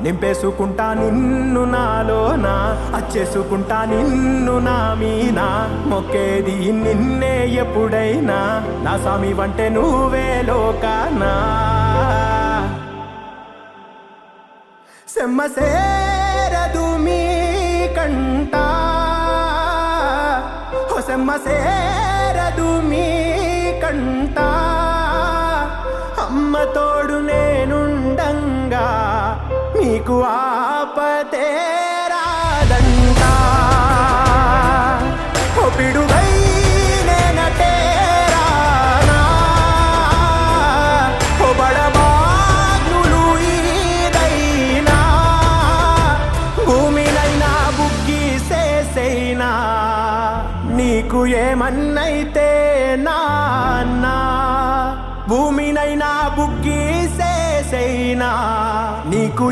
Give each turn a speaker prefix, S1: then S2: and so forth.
S1: నింపేసుకుంటా నిన్ను నాలోనా, అచ్చేసుకుంటా నిన్ను నా మీనా, మొక్కేది నిన్నే ఎప్పుడైనా, నా స్వామి వంటే నువ్వే లోకానా. సెమ్మసేరదు మీ కంట, సెమ్మసేరదు మీ కంట, అమ్మ తోడు నేనుండంగా మీకు ఆపతే రాదంట. ఓ పిడుగై నేనటేరానా, ఓ బడబాగ్నులు ఈదైనా, భూమినైనా బుగ్గి సేసైనా, నీకు ఏమన్నైతే నాన్నా, భూమినైనా బుగ్గి సేసైనా, నీకు